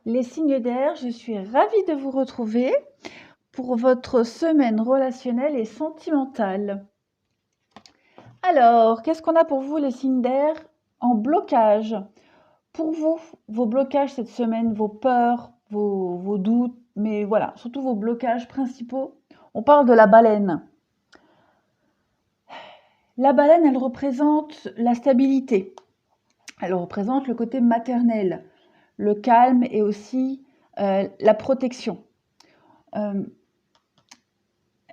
Les signes d'air, je suis ravie de vous retrouver pour votre semaine relationnelle et sentimentale. Alors, qu'est-ce qu'on a pour vous les signes d'air en blocage? Pour vous, vos blocages cette semaine, vos peurs, vos doutes, mais voilà, surtout vos blocages principaux. On parle de la baleine. La baleine, elle représente la stabilité. Elle représente le côté maternel, le calme et aussi la protection.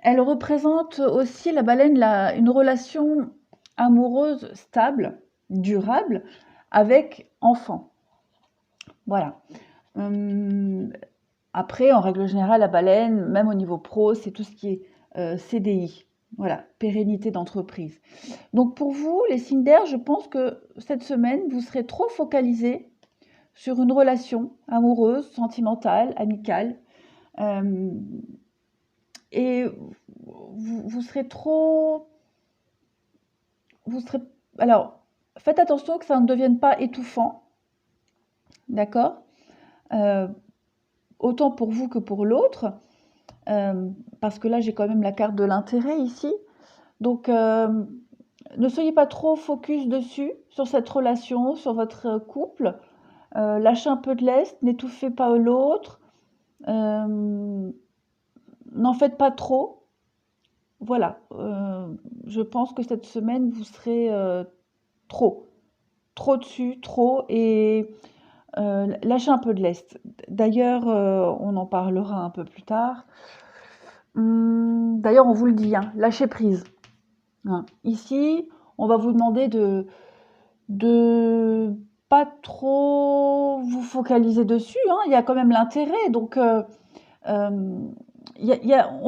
Elle représente aussi, la baleine, une relation amoureuse stable, durable, avec enfant. Voilà. Après, en règle générale, la baleine, même au niveau pro, c'est tout ce qui est CDI. Voilà, pérennité d'entreprise. Donc pour vous, les signes d'air, je pense que cette semaine, vous serez trop focalisés sur une relation amoureuse, sentimentale, amicale. Et vous serez trop... Alors, faites attention que ça ne devienne pas étouffant. D'accord? Autant pour vous que pour l'autre. Parce que là, j'ai quand même la carte de l'intérêt ici. Donc, ne soyez pas trop focus dessus, sur cette relation, sur votre couple. Lâchez un peu de lest, n'étouffez pas l'autre. N'en faites pas trop. Voilà, je pense que cette semaine, vous serez trop dessus, trop, et lâchez un peu de lest. D'ailleurs, on en parlera un peu plus tard. D'ailleurs, on vous le dit, hein, lâchez prise. Hein. Ici, on va vous demander de pas trop vous focaliser dessus. Hein. Il y a quand même l'intérêt, donc on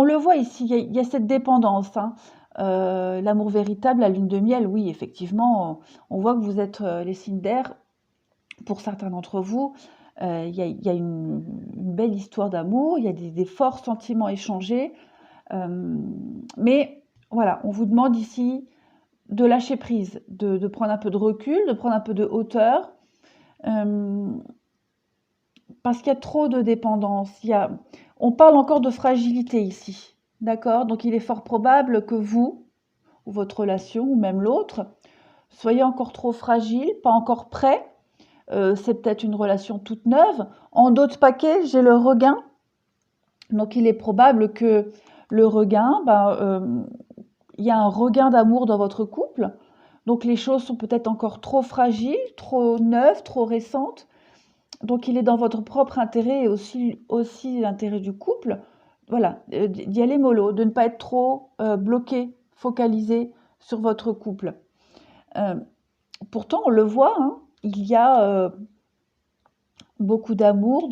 le voit ici, il y a cette dépendance. Hein. L'amour véritable, la lune de miel, oui, effectivement, on voit que vous êtes les signes d'air. Pour certains d'entre vous, il y a une belle histoire d'amour, il y a des forts sentiments échangés. Mais voilà, on vous demande ici de lâcher prise, de prendre un peu de recul, de prendre un peu de hauteur. Parce qu'il y a trop de dépendance. On parle encore de fragilité ici. D'accord? Donc il est fort probable que vous, ou votre relation, ou même l'autre, soyez encore trop fragile, pas encore prêt. C'est peut-être une relation toute neuve. En d'autres paquets, j'ai le regain. Donc il est probable que le regain, il y a un regain d'amour dans votre couple. Donc les choses sont peut-être encore trop fragiles, trop neuves, trop récentes. Donc il est dans votre propre intérêt et aussi l'intérêt du couple, voilà, d'y aller mollo, de ne pas être trop bloqué, focalisé sur votre couple. Pourtant, on le voit, hein, il y a beaucoup d'amour,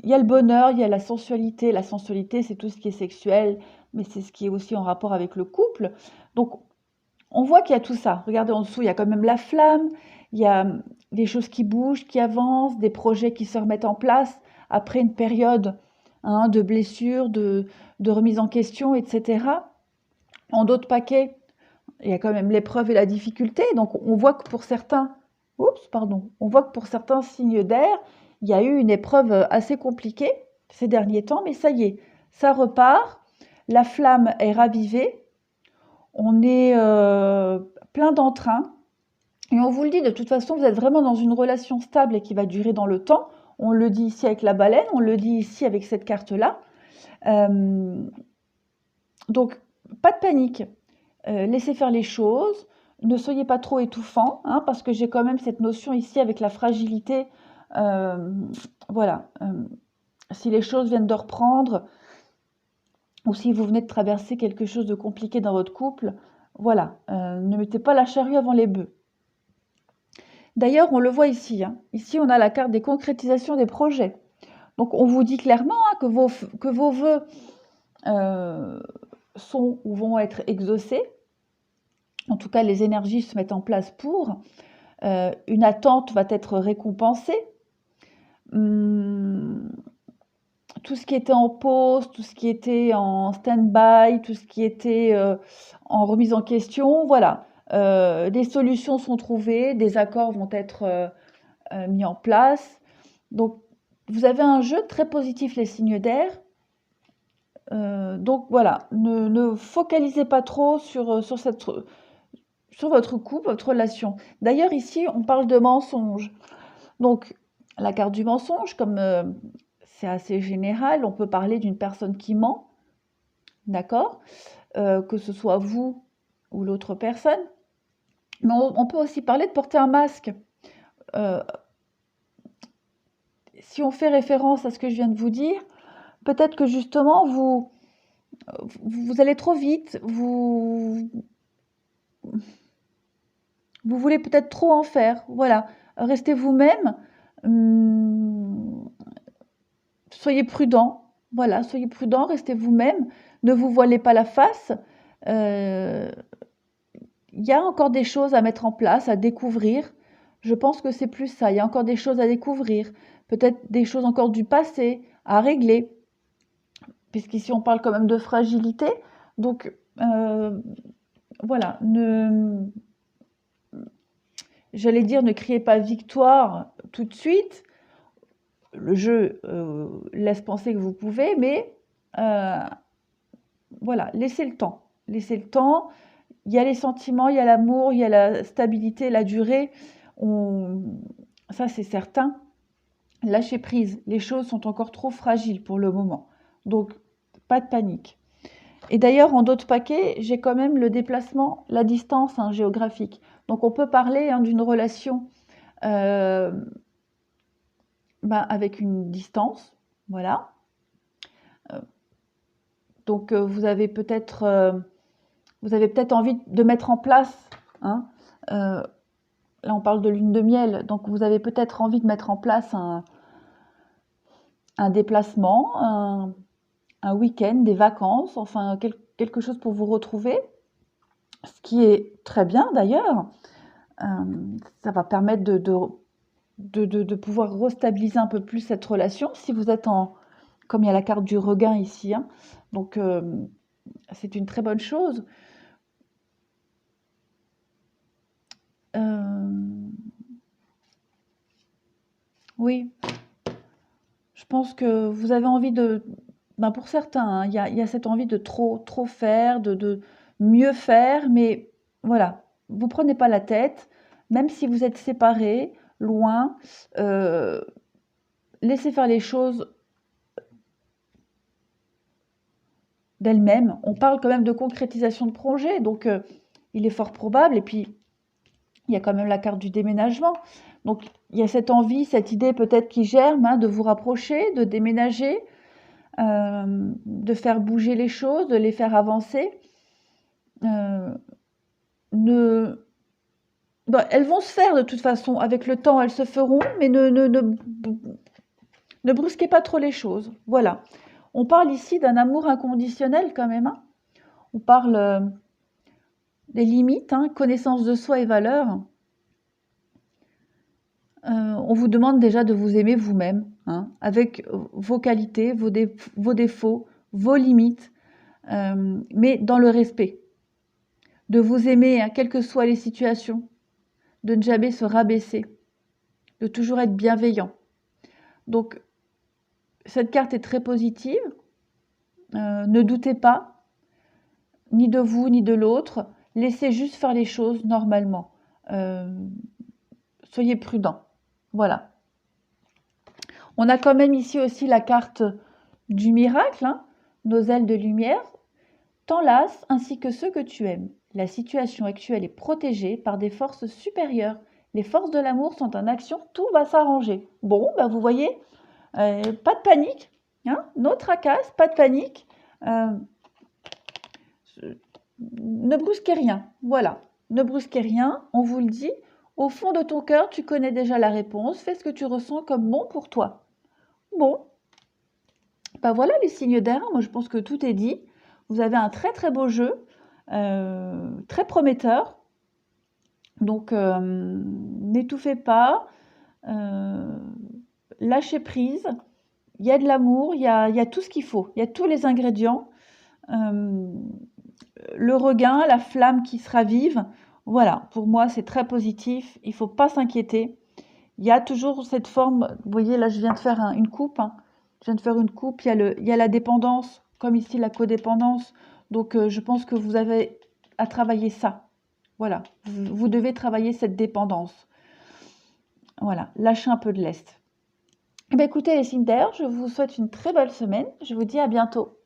il y a le bonheur, il y a la sensualité. La sensualité, c'est tout ce qui est sexuel, mais c'est ce qui est aussi en rapport avec le couple. Donc, on voit qu'il y a tout ça. Regardez en dessous, il y a quand même la flamme, il y a des choses qui bougent, qui avancent, des projets qui se remettent en place après une période de blessures, de remise en question, etc. En d'autres paquets, il y a quand même l'épreuve et la difficulté. Donc on voit que pour certains, on voit que pour certains signes d'air, il y a eu une épreuve assez compliquée ces derniers temps, mais ça y est, ça repart, la flamme est ravivée, on est plein d'entrain, et on vous le dit, de toute façon, vous êtes vraiment dans une relation stable et qui va durer dans le temps. On le dit ici avec la baleine, on le dit ici avec cette carte-là. Donc, pas de panique. Laissez faire les choses. Ne soyez pas trop étouffant, hein, parce que j'ai quand même cette notion ici avec la fragilité. Voilà. Si les choses viennent de reprendre, ou si vous venez de traverser quelque chose de compliqué dans votre couple, voilà. Ne mettez pas la charrue avant les bœufs. D'ailleurs, on le voit ici. Hein. Ici, on a la carte des concrétisations des projets. Donc, on vous dit clairement hein, que vos vœux sont ou vont être exaucés. En tout cas, les énergies se mettent en place pour. Une attente va être récompensée. Tout ce qui était en pause, tout ce qui était en stand-by, tout ce qui était en remise en question, voilà. Des solutions sont trouvées, des accords vont être mis en place. Donc vous avez un jeu très positif, les signes d'air. Donc voilà, ne focalisez pas trop sur votre couple, votre relation. D'ailleurs, ici, on parle de mensonge. Donc, la carte du mensonge, comme c'est assez général, on peut parler d'une personne qui ment, d'accord? Que ce soit vous ou l'autre personne. Mais on peut aussi parler de porter un masque. Euh, si on fait référence à ce que je viens de vous dire, peut-être que justement, vous allez trop vite, vous voulez peut-être trop en faire. Voilà, restez vous-même, soyez prudent. Voilà, soyez prudent, restez vous-même, ne vous voilez pas la face. Il y a encore des choses à mettre en place, à découvrir. Je pense que c'est plus ça. Il y a encore des choses à découvrir, peut-être des choses encore du passé à régler, puisqu'ici on parle quand même de fragilité. Donc voilà, j'allais dire, ne criez pas victoire tout de suite. Le jeu laisse penser que vous pouvez, mais voilà, laissez le temps. Laissez le temps. Il y a les sentiments, il y a l'amour, il y a la stabilité, la durée. Ça, c'est certain. Lâchez prise. Les choses sont encore trop fragiles pour le moment. Donc, pas de panique. Et d'ailleurs, en d'autres paquets, j'ai quand même le déplacement, la distance géographique. Donc, on peut parler d'une relation avec une distance. Voilà. Donc, vous avez peut-être envie de mettre en place, là on parle de lune de miel, donc vous avez peut-être envie de mettre en place un déplacement, un week-end, des vacances, enfin quelque chose pour vous retrouver, ce qui est très bien d'ailleurs. Ça va permettre de pouvoir restabiliser un peu plus cette relation si vous êtes comme il y a la carte du regain ici, donc c'est une très bonne chose. Oui, je pense que vous avez envie pour certains, il y a cette envie de trop faire, de mieux faire, mais voilà, vous prenez pas la tête, même si vous êtes séparés, loin, laissez faire les choses d'elles-mêmes. On parle quand même de concrétisation de projet, donc il est fort probable, et puis il y a quand même la carte du déménagement. Donc il y a cette envie, cette idée peut-être qui germe, de vous rapprocher, de déménager, de faire bouger les choses, de les faire avancer. Elles vont se faire de toute façon, avec le temps elles se feront, mais ne brusquez pas trop les choses. Voilà. On parle ici d'un amour inconditionnel quand même. On parle des limites, connaissance de soi et valeurs. On vous demande déjà de vous aimer vous-même, avec vos qualités, vos défauts, vos limites, mais dans le respect. De vous aimer, quelles que soient les situations, de ne jamais se rabaisser, de toujours être bienveillant. Donc, cette carte est très positive. Ne doutez pas, ni de vous, ni de l'autre. Laissez juste faire les choses normalement. Soyez prudents. Voilà. On a quand même ici aussi la carte du miracle, nos ailes de lumière. T'enlaces ainsi que ceux que tu aimes. La situation actuelle est protégée par des forces supérieures. Les forces de l'amour sont en action, tout va s'arranger. Bon, vous voyez, pas de panique, no tracasse, pas de panique. Ne brusquez rien, voilà. Ne brusquez rien, on vous le dit. Au fond de ton cœur, tu connais déjà la réponse. Fais ce que tu ressens comme bon pour toi. Bon, voilà les signes d'air. Moi, je pense que tout est dit. Vous avez un très très beau jeu, très prometteur. Donc, n'étouffez pas, lâchez prise. Il y a de l'amour, il y a tout ce qu'il faut. Il y a tous les ingrédients. Le regain, la flamme qui se ravive. Voilà, pour moi, c'est très positif. Il ne faut pas s'inquiéter. Il y a toujours cette forme, vous voyez, là, je viens de faire une coupe, hein. Je viens de faire une coupe, il y a la dépendance, comme ici la codépendance. Donc, je pense que vous avez à travailler ça. Voilà, vous devez travailler cette dépendance. Voilà, lâchez un peu de lest. Eh bien, écoutez les signes d'air, je vous souhaite une très belle semaine. Je vous dis à bientôt.